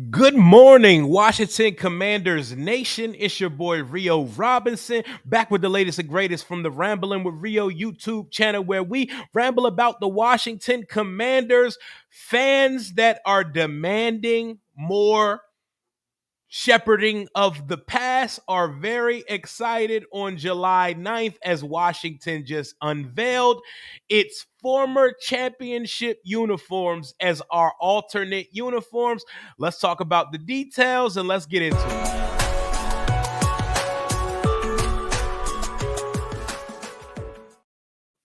Good morning, Washington Commanders Nation. It's your boy Rio Robinson, back with the latest and greatest from the Rambling with Rio YouTube channel, where we ramble about the Washington Commanders. Fans that are demanding more shepherding of the pass are very excited on July 9th as Washington just unveiled its former championship uniforms as our alternate uniforms. Let's talk about the details and let's get into it.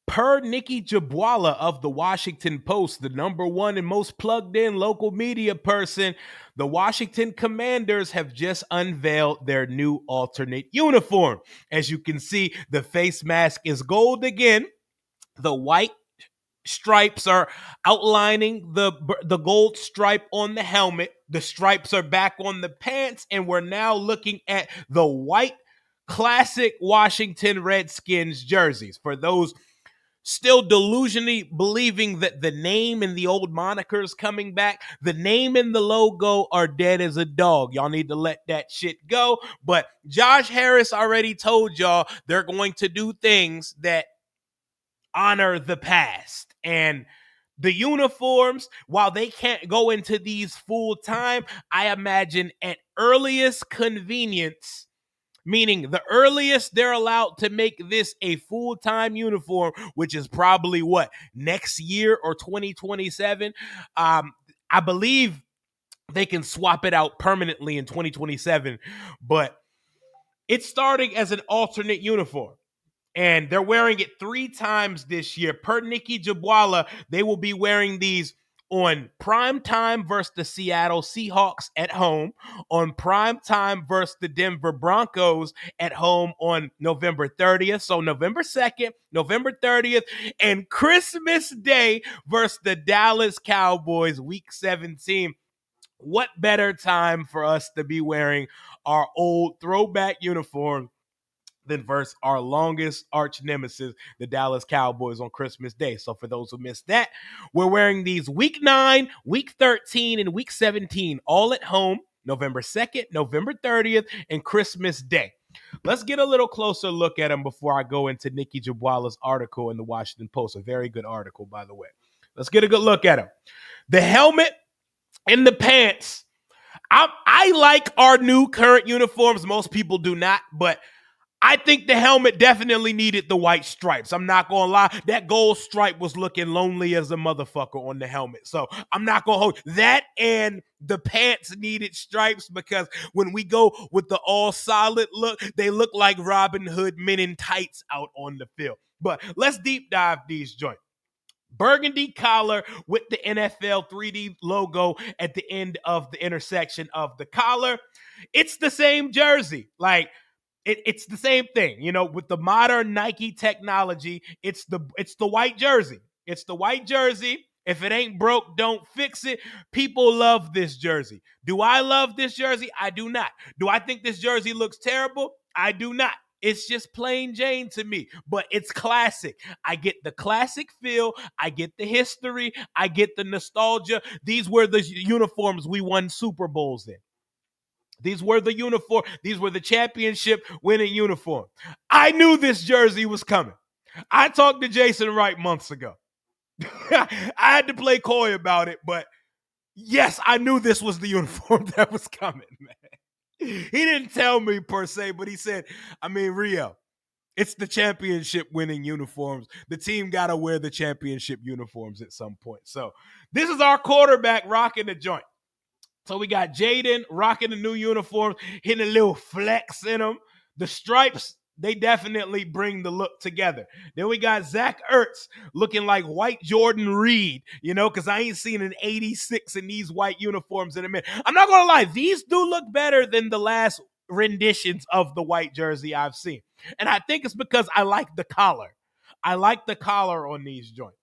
Per Nikki Jabwala of the Washington Post, the number one and most plugged in local media person, the Washington Commanders have just unveiled their new alternate uniform. As you can see, the face mask is gold again. The white stripes are outlining the gold stripe on the helmet. The stripes are back on the pants, and we're now looking at the white classic Washington Redskins jerseys. For those still delusionally believing that the name and the old moniker is coming back, the name and the logo are dead as a dog. Y'all need to let that shit go. But Josh Harris already told y'all they're going to do things that honor the past. And the uniforms, while they can't go into these full time, I imagine at earliest convenience, meaning the earliest they're allowed to make this a full-time uniform, which is probably what, next year or 2027. I believe they can swap it out permanently in 2027, but it's starting as an alternate uniform. And they're wearing it 3 times this year. Per Nikki Jabwala, they will be wearing these on prime time versus the Seattle Seahawks at home, on prime time versus the Denver Broncos at home on November 30th. So November 2nd, November 30th, and Christmas Day versus the Dallas Cowboys, week 17. What better time for us to be wearing our old throwback uniform than versus our longest arch nemesis, the Dallas Cowboys, on Christmas Day? So for those who missed that, we're wearing these week 9, week 13, and week 17 all at home, November 2nd, November 30th, and Christmas Day. Let's get a little closer look at them before I go into Nikki Jabwala's article in the Washington Post. A very good article, by the way. Let's get a good look at them. The helmet and the pants. I like our new current uniforms. Most people do not, but I think the helmet definitely needed the white stripes. I'm not going to lie. That gold stripe was looking lonely as a motherfucker on the helmet. So I'm not going to hold that, and the pants needed stripes because when we go with the all solid look, they look like Robin Hood men in tights out on the field. But let's deep dive these joints. Burgundy collar with the NFL 3D logo at the end of the intersection of the collar. It's the same jersey. Like, it's the same thing, with the modern Nike technology. It's the white jersey. It's the white jersey. If it ain't broke, don't fix it. People love this jersey. Do I love this jersey? I do not. Do I think this jersey looks terrible? I do not. It's just plain Jane to me, but it's classic. I get the classic feel. I get the history. I get the nostalgia. These were the uniforms we won Super Bowls in. These were the uniform. These were the championship winning uniform. I knew this jersey was coming. I talked to Jason Wright months ago. I had to play coy about it, but yes, I knew this was the uniform that was coming, man. He didn't tell me per se, but he said, Rio, it's the championship winning uniforms. The team got to wear the championship uniforms at some point. So this is our quarterback rocking the joint. So we got Jaden rocking the new uniform, hitting a little flex in them. The stripes, they definitely bring the look together. Then we got Zach Ertz looking like white Jordan Reed, because I ain't seen an 86 in these white uniforms in a minute. I'm not going to lie. These do look better than the last renditions of the white jersey I've seen. And I think it's because I like the collar. I like the collar on these joints.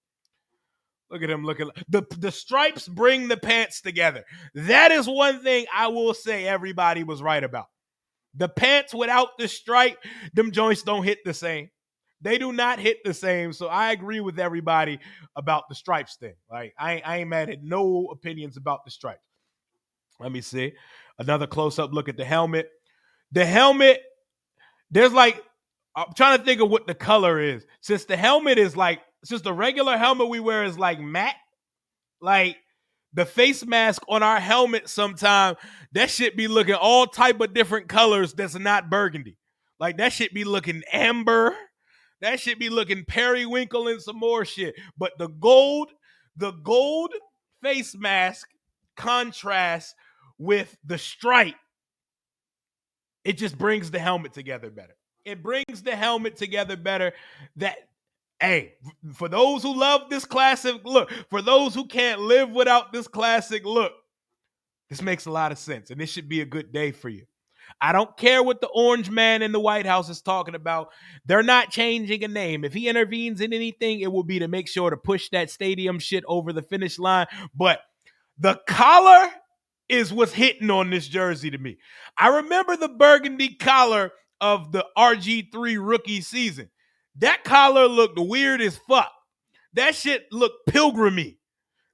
Look at him looking. The stripes bring the pants together. That is one thing I will say everybody was right about. The pants without the stripe, them joints don't hit the same. They do not hit the same. So I agree with everybody about the stripes thing. Like, I ain't mad at no opinions about the stripes. Let me see. Another close-up look at the helmet. The helmet, there's like, I'm trying to think of what the color is. Since the helmet is like, since the regular helmet we wear is like matte, like the face mask on our helmet sometime, that shit be looking all type of different colors that's not burgundy. Like that shit be looking amber. That shit be looking periwinkle and some more shit. But the gold face mask contrasts with the stripe. It just brings the helmet together better. It brings the helmet together better. That, hey, for those who love this classic look, for those who can't live without this classic look, this makes a lot of sense. And this should be a good day for you. I don't care what the orange man in the White House is talking about. They're not changing a name. If he intervenes in anything, it will be to make sure to push that stadium shit over the finish line. But the collar is what's hitting on this jersey to me. I remember the burgundy collar of the RG3 rookie season. That collar looked weird as fuck. That shit looked pilgrimy.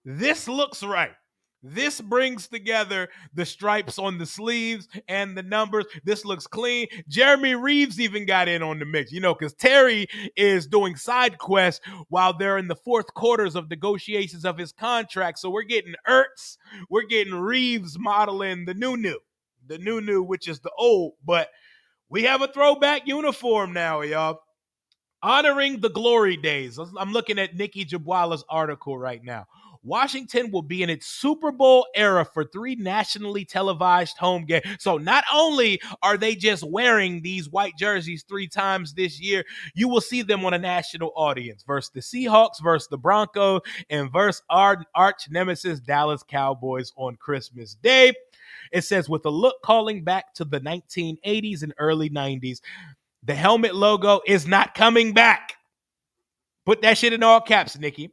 This looks right. This brings together the stripes on the sleeves and the numbers. This looks clean. Jeremy Reeves even got in on the mix, because Terry is doing side quests while they're in the fourth quarters of negotiations of his contract. So we're getting Ertz, we're getting Reeves modeling the new, which is the old, but we have a throwback uniform now, y'all. Honoring the glory days. I'm looking at Nikki Jabwala's article right now. Washington will be in its Super Bowl era for 3 nationally televised home games. So not only are they just wearing these white jerseys 3 times this year, you will see them on a national audience versus the Seahawks, versus the Broncos, and versus our arch nemesis Dallas Cowboys on Christmas Day. It says, with a look calling back to the 1980s and early 90s, the helmet logo is not coming back. Put that shit in all caps, Nikki.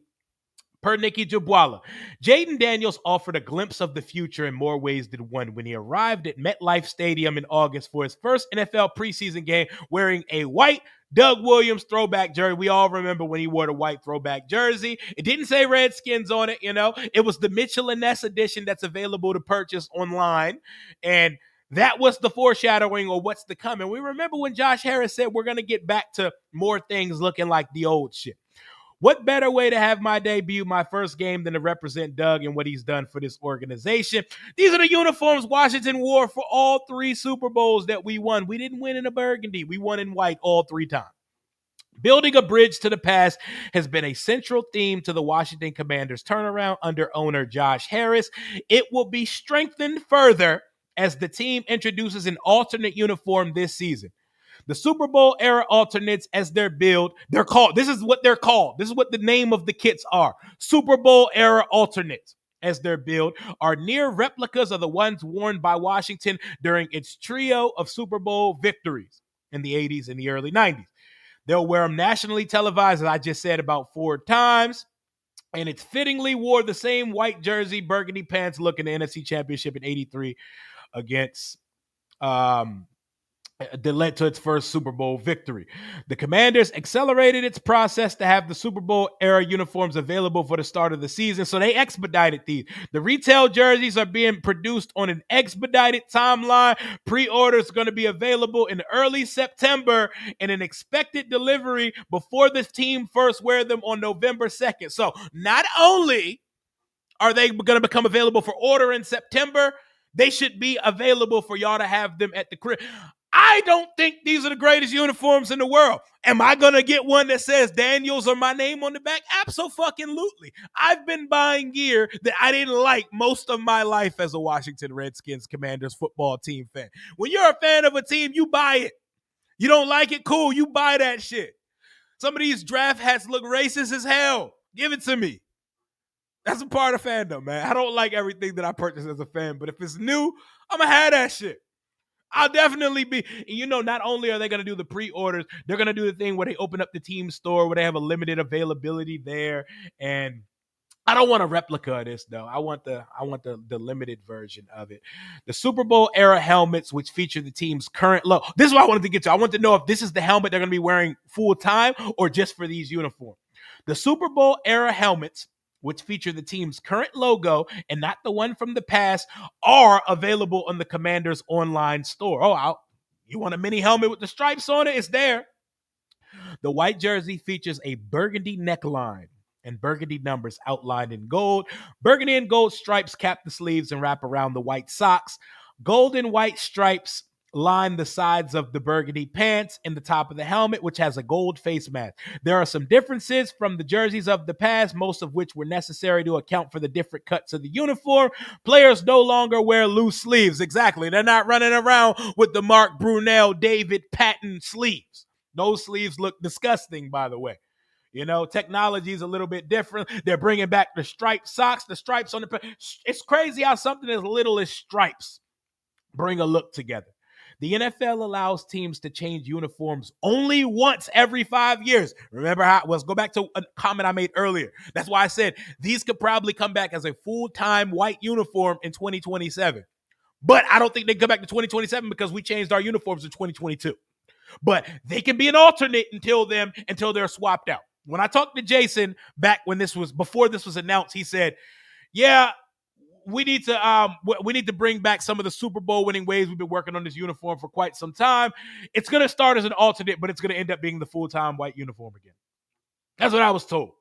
Per Nikki Jabwala, Jaden Daniels offered a glimpse of the future in more ways than one when he arrived at MetLife Stadium in August for his first NFL preseason game wearing a white Doug Williams throwback jersey. We all remember when he wore the white throwback jersey. It didn't say Redskins on it, It was the Mitchell and Ness edition that's available to purchase online. And that was the foreshadowing of what's to come. And we remember when Josh Harris said we're going to get back to more things looking like the old shit. What better way to have my debut, my first game, than to represent Doug and what he's done for this organization? These are the uniforms Washington wore for all 3 Super Bowls that we won. We didn't win in a burgundy. We won in white all 3 times. Building a bridge to the past has been a central theme to the Washington Commanders' turnaround under owner Josh Harris. It will be strengthened further as the team introduces an alternate uniform this season. The Super Bowl era alternates as they're built. They're called. This is what they're called. This is what the name of the kits are. Super Bowl era alternates as they're built are near replicas of the ones worn by Washington during its trio of Super Bowl victories in the 80s and the early 90s. They'll wear them nationally televised, as I just said, about 4 times. And it's fittingly wore the same white jersey, burgundy pants look in the NFC Championship in 83 against that led to its first Super Bowl victory. The Commanders accelerated its process to have the Super Bowl era uniforms available for the start of the season, so they expedited these. The retail jerseys are being produced on an expedited timeline. Pre-orders are going to be available in early September and an expected delivery before the team first wear them on November 2nd. So not only are they going to become available for order in September, they should be available for y'all to have them at the crib. I don't think these are the greatest uniforms in the world. Am I going to get one that says Daniels or my name on the back? Abso-fucking-lutely. I've been buying gear that I didn't like most of my life as a Washington Redskins Commanders football team fan. When you're a fan of a team, you buy it. You don't like it? Cool. You buy that shit. Some of these draft hats look racist as hell. Give it to me. That's a part of fandom, man. I don't like everything that I purchase as a fan, but if it's new, I'm going to have that shit. I'll definitely be, not only are they going to do the pre-orders, they're going to do the thing where they open up the team store where they have a limited availability there. And I don't want a replica of this, though. I want the limited version of it. The Super Bowl era helmets, which feature the team's current logo. This is what I wanted to get to. I want to know if this is the helmet they're going to be wearing full time or just for these uniforms. The Super Bowl era helmets, which feature the team's current logo and not the one from the past, are available on the Commanders online store. You want a mini helmet with the stripes on it? It's there. The white jersey features a burgundy neckline and burgundy numbers outlined in gold. Burgundy and gold stripes cap the sleeves and wrap around the white socks. Gold and white stripes line the sides of the burgundy pants and the top of the helmet, which has a gold face mask. There are some differences from the jerseys of the past, most of which were necessary to account for the different cuts of the uniform. Players no longer wear loose sleeves. Exactly. They're not running around with the Mark Brunell, David Patton sleeves. Those sleeves look disgusting, by the way. Technology is a little bit different. They're bringing back the striped socks, the stripes on the. It's crazy how something as little as stripes bring a look together. The NFL allows teams to change uniforms only once every 5 years. Remember how? Let's go back to a comment I made earlier. That's why I said these could probably come back as a full-time white uniform in 2027. But I don't think they come back to 2027 because we changed our uniforms in 2022. But they can be an alternate until they're swapped out. When I talked to Jason back before this was announced, he said, "Yeah, we need to bring back some of the Super Bowl winning ways. We've been working on this uniform for quite some time. It's going to start as an alternate, but it's going to end up being the full-time white uniform again." That's what I was told.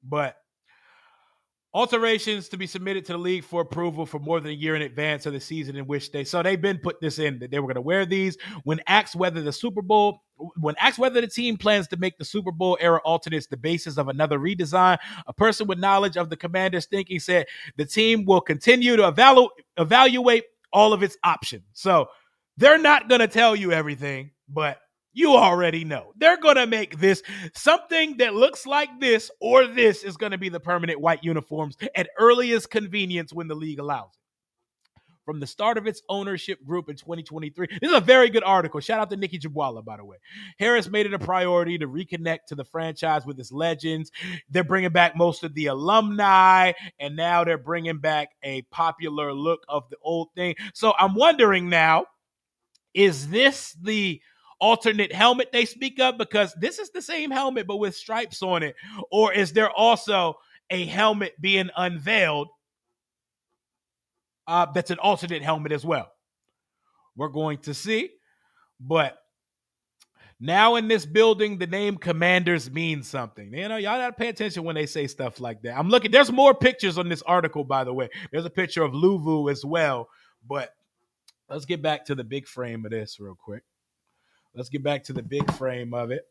But alterations to be submitted to the league for approval for more than a year in advance of the season in which they've been put this in that they were going to wear these. When asked whether the team plans to make the Super Bowl era alternates the basis of another redesign, a person with knowledge of the Commanders' thinking said the team will continue to evaluate all of its options. So they're not going to tell you everything, but you already know. They're going to make this something that looks like this, or this is going to be the permanent white uniforms at earliest convenience when the league allows it. From the start of its ownership group in 2023. This is a very good article. Shout out to Nikki Jabwala, by the way. Harris made it a priority to reconnect to the franchise with its legends. They're bringing back most of the alumni, and now they're bringing back a popular look of the old thing. So I'm wondering now, is this the alternate helmet they speak of? Because this is the same helmet but with stripes on it. Or is there also a helmet being unveiled that's an alternate helmet as well? We're going to see. But now in this building, the name Commanders means something. Y'all got to pay attention when they say stuff like that. I'm looking. There's more pictures on this article, by the way. There's a picture of Luvu as well. But let's get back to the big frame of this real quick. Let's get back to the big frame of it.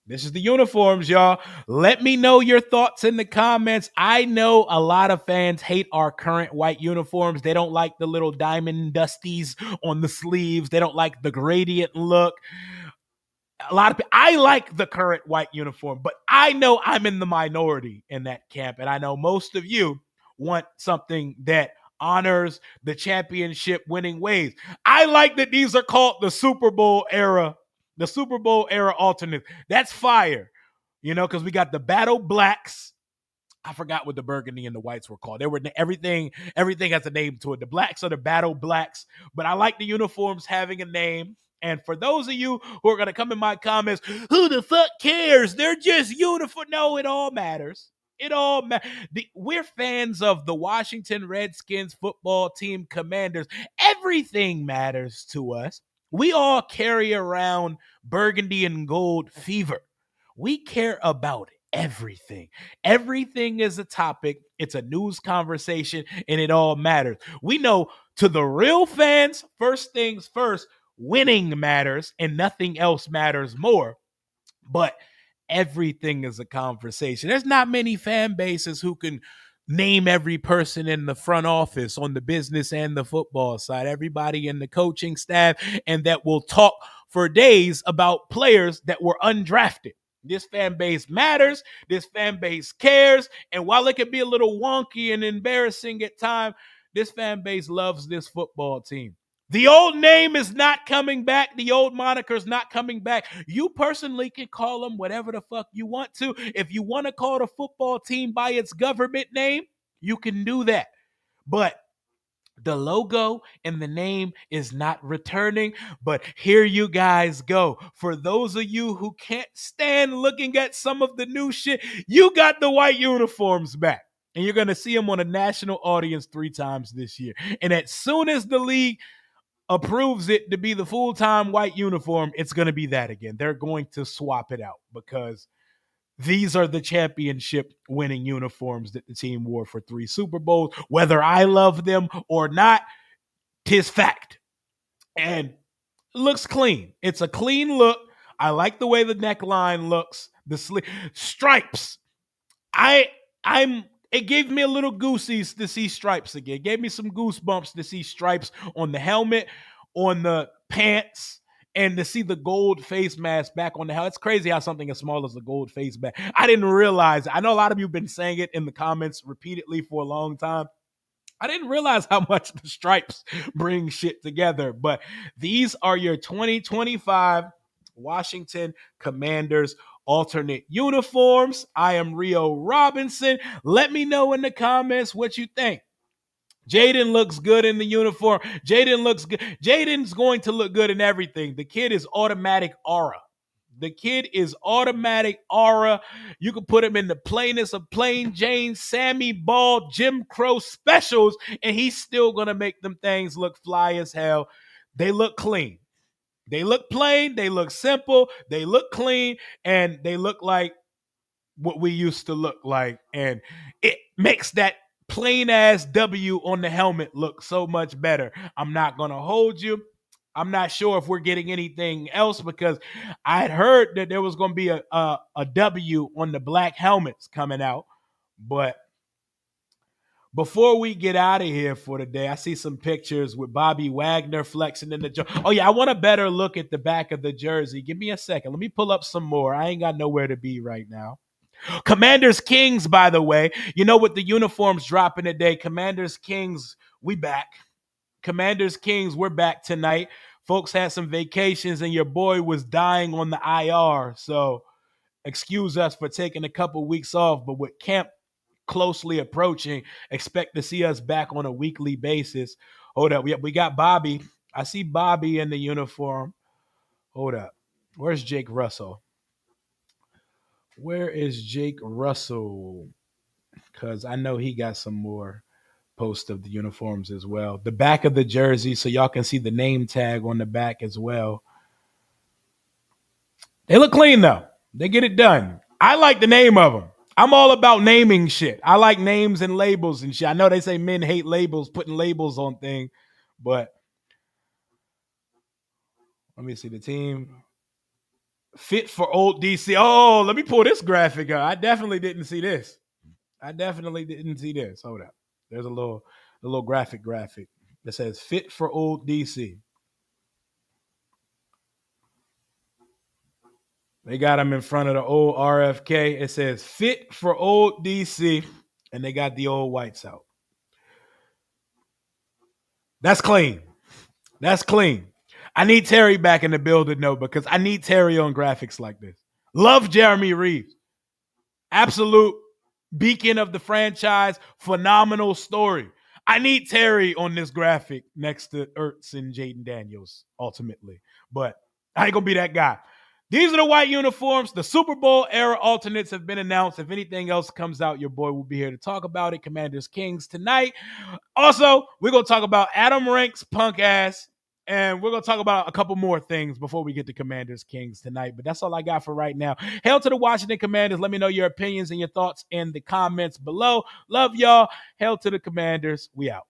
This is the uniforms, y'all. Let me know your thoughts in the comments. I know a lot of fans hate our current white uniforms. They don't like the little diamond dusties on the sleeves. They don't like the gradient look. A lot of people, I like the current white uniform, but I know I'm in the minority in that camp. And I know most of you want something that honors the championship winning ways. I like that these are called the Super Bowl era alternate. That's fire, because we got the battle blacks. I forgot what the burgundy and the whites were called. They were everything has a name to it. The blacks are the battle blacks, but I like the uniforms having a name. And for those of you who are going to come in my comments, who the fuck cares? They're just uniform. No, it all matters. We're fans of the Washington Redskins football team Commanders. Everything matters to us. We all carry around burgundy and gold fever. We care about everything. Everything is a topic. It's a news conversation, and it all matters. We know, to the real fans, first things first, winning matters and nothing else matters more. But everything is a conversation. There's not many fan bases who can name every person in the front office on the business and the football side, everybody in the coaching staff, and that will talk for days about players that were undrafted. This fan base matters. This fan base cares. And while it can be a little wonky and embarrassing at times, this fan base loves this football team. The old name is not coming back. The old moniker is not coming back. You personally can call them whatever the fuck you want to. If you want to call the football team by its government name, you can do that. But The logo and the name is not returning, but here you guys go. For those of you who can't stand looking at some of the new shit, you got the white uniforms back. And you're going to see them on a national audience 3 times this year. And as soon as the league approves it to be the full-time white uniform, it's going to be that again. They're going to swap it out because these are the championship winning uniforms that the team wore for 3 Super Bowls. Whether I love them or not, tis fact. And it looks clean. It's a clean look. I like the way the neckline looks. The stripes. It gave me a little goosies to see stripes again. It gave me some goosebumps to see stripes on the helmet, on the pants, and to see the gold face mask back on the helmet. It's crazy how something as small as a gold face mask. I didn't realize. I know a lot of you have been saying it in the comments repeatedly for a long time. I didn't realize how much the stripes bring shit together, but these are your 2025 Washington Commanders alternate uniforms. I am Rio Robinson. Let me know in the comments what you think. Jaden looks good in the uniform. Jaden looks good. Jaden's going to look good in everything. The kid is automatic aura. The kid is automatic aura. You can put him in the plainest of plain Jane, Sammy Ball, Jim Crow specials, and he's still going to make them things look fly as hell. They look clean. They look plain. They look simple. They look clean, and they look like what we used to look like. And it makes that plain ass W on the helmet look so much better. I'm not going to hold you. I'm not sure if we're getting anything else because I had heard that there was going to be a W on the black helmets coming out. But before we get out of here for today, I see some pictures with Bobby Wagner flexing in the jersey. Oh, yeah, I want a better look at the back of the jersey. Give me a second. Let me pull up some more. I ain't got nowhere to be right now. Commanders Kings, by the way, you know, with the uniforms dropping today, Commanders Kings, we back. Commanders Kings, we're back tonight. Folks had some vacations and your boy was dying on the IR. So excuse us for taking a couple weeks off, but with camp closely approaching, expect to see us back on a weekly basis. Hold up. We got Bobby. I see Bobby in the uniform. Hold up. Where's Jake Russell? Where is Jake Russell? Because I know he got some more post of the uniforms as well. The back of the jersey, so y'all can see the name tag on the back as well. They look clean, though. They get it done. I like the name of them. I'm all about naming shit. I like names and labels and shit. I know they say men hate labels, putting labels on things, but let me see the team. Fit for old DC. Oh, let me pull this graphic up. I definitely didn't see this. Hold up. There's a little graphic that says fit for old DC. They got him in front of the old RFK. It says fit for old DC, and they got the old whites out. That's clean. That's clean. I need Terry back in the building, though, because I need Terry on graphics like this. Love Jeremy Reeves. Absolute beacon of the franchise. Phenomenal story. I need Terry on this graphic next to Ertz and Jaden Daniels, ultimately. But I ain't going to be that guy. These are the white uniforms. The Super Bowl era alternates have been announced. If anything else comes out, your boy will be here to talk about it. Commanders Kings tonight. Also, we're going to talk about Adam Rank's punk ass. And we're going to talk about a couple more things before we get to Commanders Kings tonight. But that's all I got for right now. Hail to the Washington Commanders. Let me know your opinions and your thoughts in the comments below. Love y'all. Hail to the Commanders. We out.